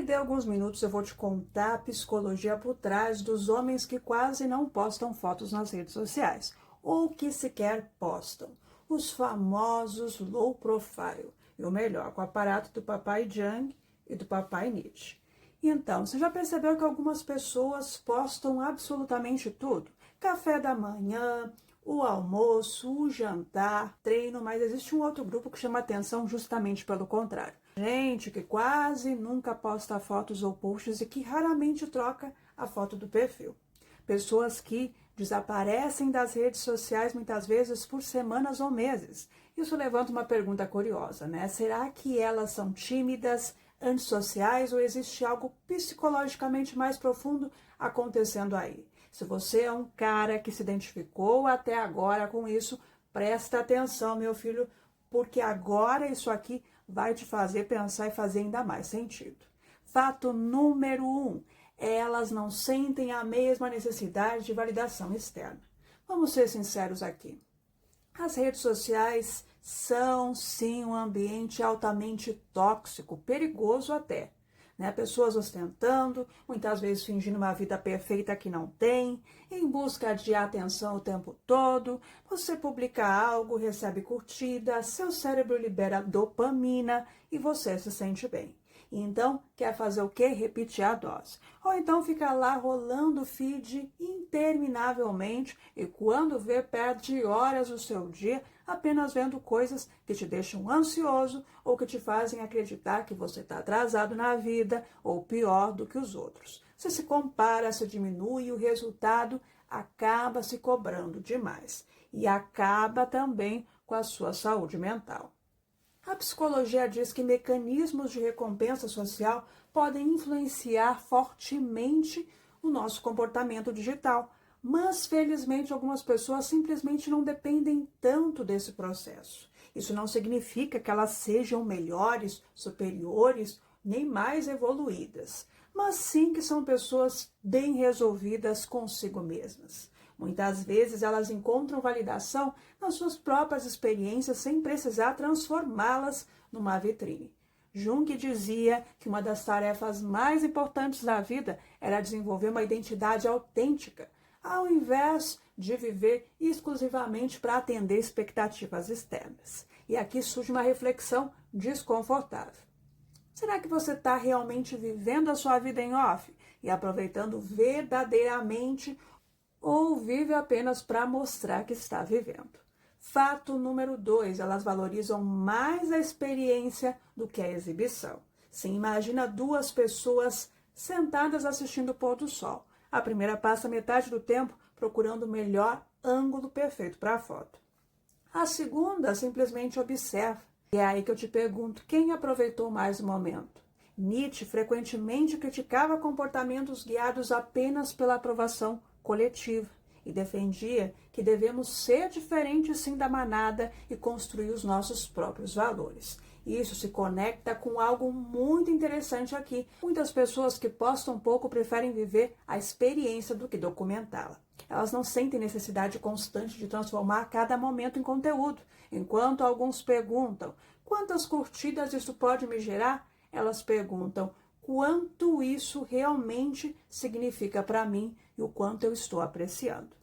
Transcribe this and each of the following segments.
dê alguns minutos, eu vou te contar a psicologia por trás dos homens que quase não postam fotos nas redes sociais, ou que sequer postam. Os famosos low profile, e o melhor, com o aparato do papai Jung e do papai Nietzsche. Então, você já percebeu que algumas pessoas postam absolutamente tudo? Café da manhã, o almoço, o jantar, treino, mas existe um outro grupo que chama atenção justamente pelo contrário. Gente que quase nunca posta fotos ou posts e que raramente troca a foto do perfil. Pessoas que desaparecem das redes sociais muitas vezes por semanas ou meses. Isso levanta uma pergunta curiosa, né? Será que elas são tímidas, antissociais ou existe algo psicologicamente mais profundo acontecendo aí? Se você é um cara que se identificou até agora com isso, presta atenção, meu filho, porque agora isso aqui vai te fazer pensar e fazer ainda mais sentido. Fato número 1, elas não sentem a mesma necessidade de validação externa. Vamos ser sinceros aqui. As redes sociais são, sim, um ambiente altamente tóxico, perigoso até. Né? Pessoas ostentando, muitas vezes fingindo uma vida perfeita que não tem, em busca de atenção o tempo todo. Você publica algo, recebe curtida, seu cérebro libera dopamina e você se sente bem. Então, quer fazer o quê? Repetir a dose. Ou então fica lá rolando o feed interminavelmente e quando vê, perde horas do seu dia apenas vendo coisas que te deixam ansioso ou que te fazem acreditar que você está atrasado na vida ou pior do que os outros. Você se compara, se diminui e o resultado acaba se cobrando demais. E acaba também com a sua saúde mental. A psicologia diz que mecanismos de recompensa social podem influenciar fortemente o nosso comportamento digital, mas felizmente algumas pessoas simplesmente não dependem tanto desse processo. Isso não significa que elas sejam melhores, superiores, nem mais evoluídas, mas sim que são pessoas bem resolvidas consigo mesmas. Muitas vezes elas encontram validação nas suas próprias experiências sem precisar transformá-las numa vitrine. Jung dizia que uma das tarefas mais importantes da vida era desenvolver uma identidade autêntica, ao invés de viver exclusivamente para atender expectativas externas. E aqui surge uma reflexão desconfortável. Será que você está realmente vivendo a sua vida em off e aproveitando verdadeiramente ou vive apenas para mostrar que está vivendo? Fato número 2, elas valorizam mais a experiência do que a exibição. Sim, imagina duas pessoas sentadas assistindo o pôr do sol. A primeira passa metade do tempo procurando o melhor ângulo perfeito para a foto. A segunda simplesmente observa. E é aí que eu te pergunto, quem aproveitou mais o momento? Nietzsche frequentemente criticava comportamentos guiados apenas pela aprovação coletiva e defendia que devemos ser diferentes sim da manada e construir os nossos próprios valores. Isso se conecta com algo muito interessante aqui. Muitas pessoas que postam pouco preferem viver a experiência do que documentá-la. Elas não sentem necessidade constante de transformar cada momento em conteúdo. Enquanto alguns perguntam, quantas curtidas isso pode me gerar? Elas perguntam, quanto isso realmente significa para mim e o quanto eu estou apreciando.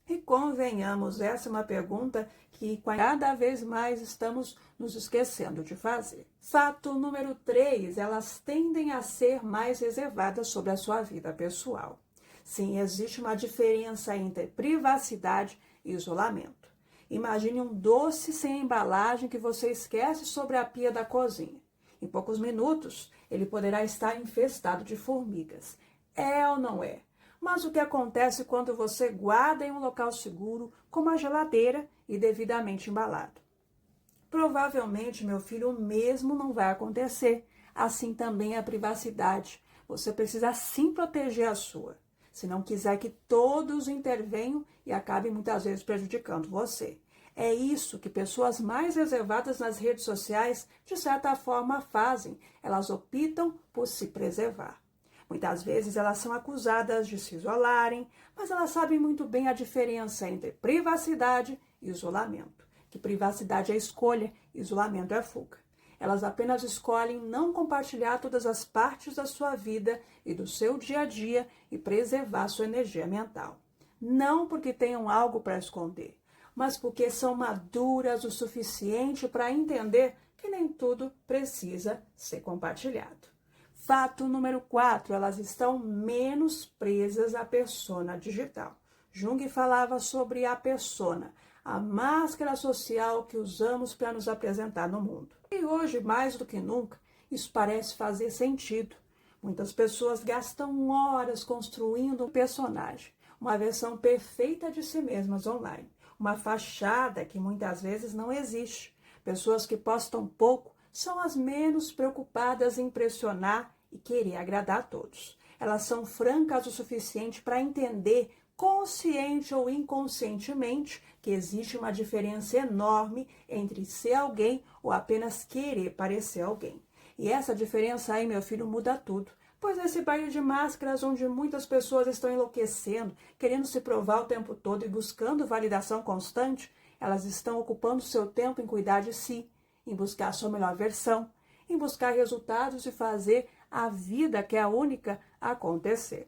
E convenhamos, essa é uma pergunta que cada vez mais estamos nos esquecendo de fazer. Fato número 3, elas tendem a ser mais reservadas sobre a sua vida pessoal. Sim, existe uma diferença entre privacidade e isolamento. Imagine um doce sem embalagem que você esquece sobre a pia da cozinha. Em poucos minutos, ele poderá estar infestado de formigas. É ou não é? Mas o que acontece quando você guarda em um local seguro, como a geladeira e devidamente embalado? Provavelmente, meu filho, o mesmo não vai acontecer. Assim também a privacidade. Você precisa sim proteger a sua, se não quiser que todos intervenham e acabem muitas vezes prejudicando você. É isso que pessoas mais reservadas nas redes sociais, de certa forma, fazem. Elas optam por se preservar. Muitas vezes elas são acusadas de se isolarem, mas elas sabem muito bem a diferença entre privacidade e isolamento. Que privacidade é escolha, isolamento é fuga. Elas apenas escolhem não compartilhar todas as partes da sua vida e do seu dia a dia e preservar sua energia mental. Não porque tenham algo para esconder, mas porque são maduras o suficiente para entender que nem tudo precisa ser compartilhado. Fato número 4, elas estão menos presas à persona digital. Jung falava sobre a persona, a máscara social que usamos para nos apresentar no mundo. E hoje, mais do que nunca, isso parece fazer sentido. Muitas pessoas gastam horas construindo um personagem, uma versão perfeita de si mesmas online, uma fachada que muitas vezes não existe. Pessoas que postam pouco são as menos preocupadas em impressionar e querer agradar a todos. Elas são francas o suficiente para entender, consciente ou inconscientemente, que existe uma diferença enorme entre ser alguém ou apenas querer parecer alguém. E essa diferença aí, meu filho, muda tudo. Pois nesse baile de máscaras, onde muitas pessoas estão enlouquecendo, querendo se provar o tempo todo e buscando validação constante, elas estão ocupando seu tempo em cuidar de si, em buscar sua melhor versão, em buscar resultados e fazer a vida, que é a única, acontecer.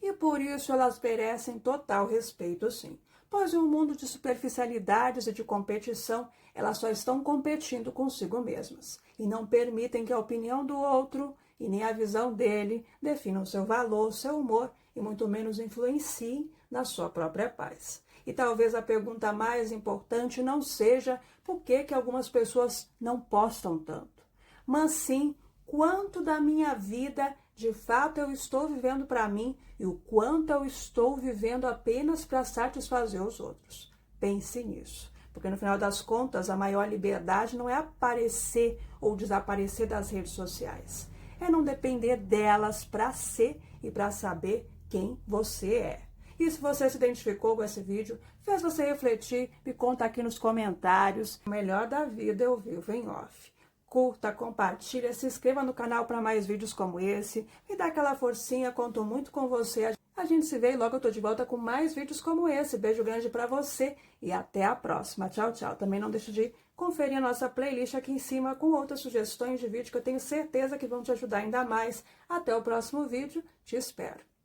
E por isso elas merecem total respeito, sim. Pois em um mundo de superficialidades e de competição, elas só estão competindo consigo mesmas e não permitem que a opinião do outro e nem a visão dele definam seu valor, seu humor e muito menos influenciem na sua própria paz. E talvez a pergunta mais importante não seja por que algumas pessoas não postam tanto, mas sim quanto da minha vida de fato eu estou vivendo para mim e o quanto eu estou vivendo apenas para satisfazer os outros. Pense nisso, porque no final das contas a maior liberdade não é aparecer ou desaparecer das redes sociais, é não depender delas para ser e para saber quem você é. E se você se identificou com esse vídeo, fez você refletir, me conta aqui nos comentários. O melhor da vida eu vivo em off. Curta, compartilha, se inscreva no canal para mais vídeos como esse. Me dá aquela forcinha, conto muito com você. A gente se vê e logo eu tô de volta com mais vídeos como esse. Beijo grande para você e até a próxima. Tchau, tchau. Também não deixe de conferir a nossa playlist aqui em cima com outras sugestões de vídeo que eu tenho certeza que vão te ajudar ainda mais. Até o próximo vídeo. Te espero.